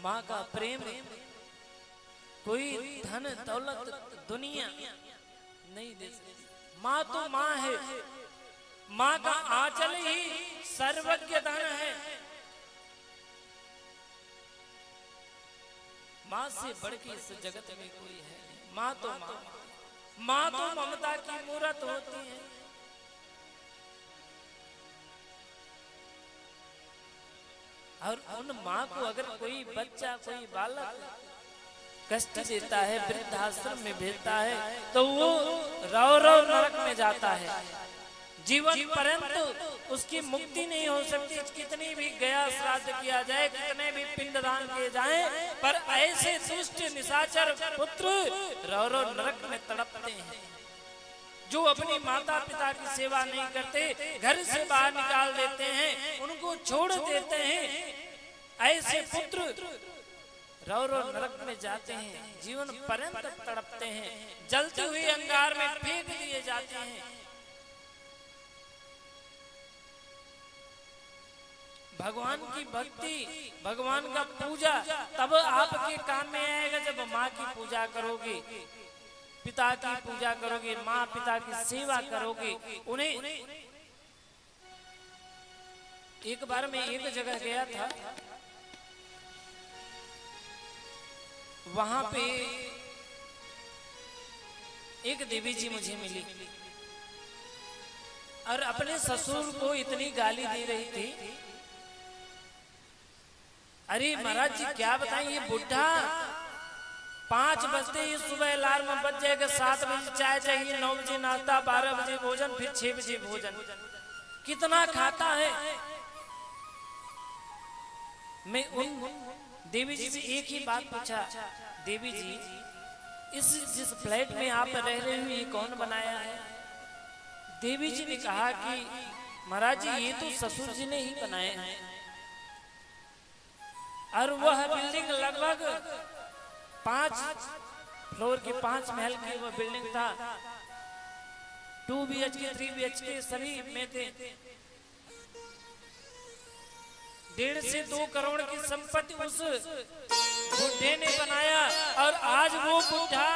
माँ का प्रेम कोई धन दौलत दुनिया नहीं दे सकती। माँ तो माँ है, माँ का आंचल ही सर्वज्ञ धन है। माँ से बढ़ के इस जगत में कोई है नहीं। माँ तो माँ, माँ तो ममता की मूरत होती है। और उन माँ को अगर कोई बच्चा कोई बालक कष्ट देता है, वृद्धाश्रम में भेजता है, तो वो रौ रौ नरक में जाता है। जीवन पर्यंत उसकी मुक्ति नहीं हो सकती। कितनी भी गया श्राद्ध किया जाए, कितने भी पिंडदान किए जाएं, पर ऐसे दुष्ट निशाचर पुत्र रौ रौ नरक में तड़पते हैं। जो अपनी माता पिता की सेवा नहीं करते, घर से बाहर निकाल देते हैं, उनको छोड़ देते हैं, ऐसे पुत्र रौ रौ नरक में जाते हैं, जीवन पर्यंत तड़पते हैं, जलते हुए अंगार में फेंक दिए जाते हैं। भगवान की भक्ति, भगवान का पूजा तब आपके काम में आएगा जब माँ की पूजा करोगे, पिता की पूजा करोगे, माँ पिता की सेवा करोगे। उन्हें एक बार मैं एक जगह गया था, वहां पे एक देवी जी मुझे मिली और अपने ससुर को इतनी गाली दे रही थी। अरे महाराज जी क्या बताएं, ये बुढ़ा 5 बजते ही सुबह अलार्म बज जाएगा, 7 बजे चाय चाहिए, 9 बजे नाश्ता, 12 बजे भोजन, फिर 6 बजे भोजन, कितना खाता है। मैं उन देवी जी से एक ही बात पूछा, देवी जी जिस फ्लैट में आप रह रहे हो ये कौन बनाया है? देवी जी ने कहा कि महाराज जी ये तो ससुर जी ने ही बनाए हैं। और वह बिल्डिंग लगभग 5 फ्लोर की 5 महल की वह बिल्डिंग था। 2 BHK 3 BHK सभी में थे। 1.5 से 2 करोड़ की संपत्ति उस बुढ़े ने बनाया। और आज वो बुढ़ा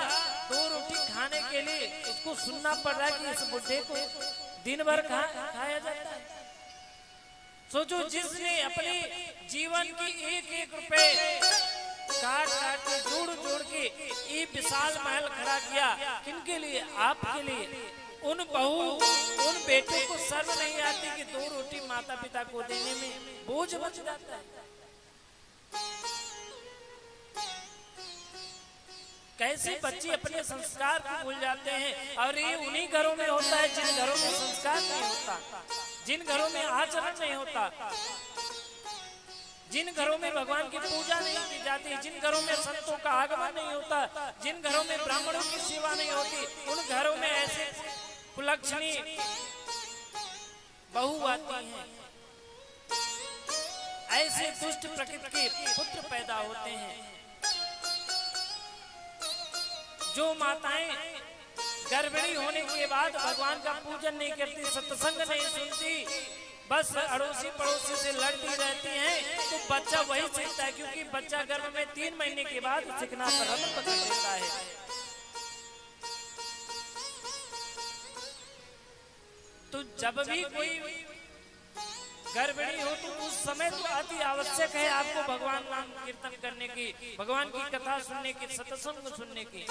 2 रोटी खाने के लिए उसको सुनना पड़ रहा है कि इस बुढ़े को दिन भर खाया जाता है। सोचो, जिसने अपने जीवन की एक रुपए काट काट के जोड़ के ये विशाल महल खड़ा किया, किनके लिए? आपके लिए। उन बहू उन बेटे को शर्म नहीं आती कि 2 रोटी माता पिता को देने में बोझ बच जाता है। कैसे बच्चे अपने संस्कार को भूल जाते हैं। और ये उन्हीं घरों में होता है जिन घरों में संस्कार नहीं होता, जिन घरों में आचरण नहीं होता, जिन घरों में भगवान की पूजा नहीं की जाती, जिन घरों में संतों का आगमन नहीं होता, जिन घरों में ब्राह्मणों की सेवा नहीं होती, उन घरों में ऐसे कुलक्षणी बहू आती हैं, ऐसे दुष्ट प्रकृति के पुत्र पैदा होते हैं। जो माताएं गर्भिणी होने के बाद भगवान का पूजन नहीं करती, सत्संग नहीं सुनती, बस अड़ोसी पड़ोसी से लड़ती रहती हैं, तो बच्चा वही सीखता है। क्योंकि बच्चा गर्भ में 3 महीने के बाद सीखना प्रारंभ कर देता है। तो जब भी कोई गर्भिणी हो तो उस समय तो अति आवश्यक है आपको भगवान नाम कीर्तन करने की, भगवान की कथा सुनने की, सत्संग सुनने की।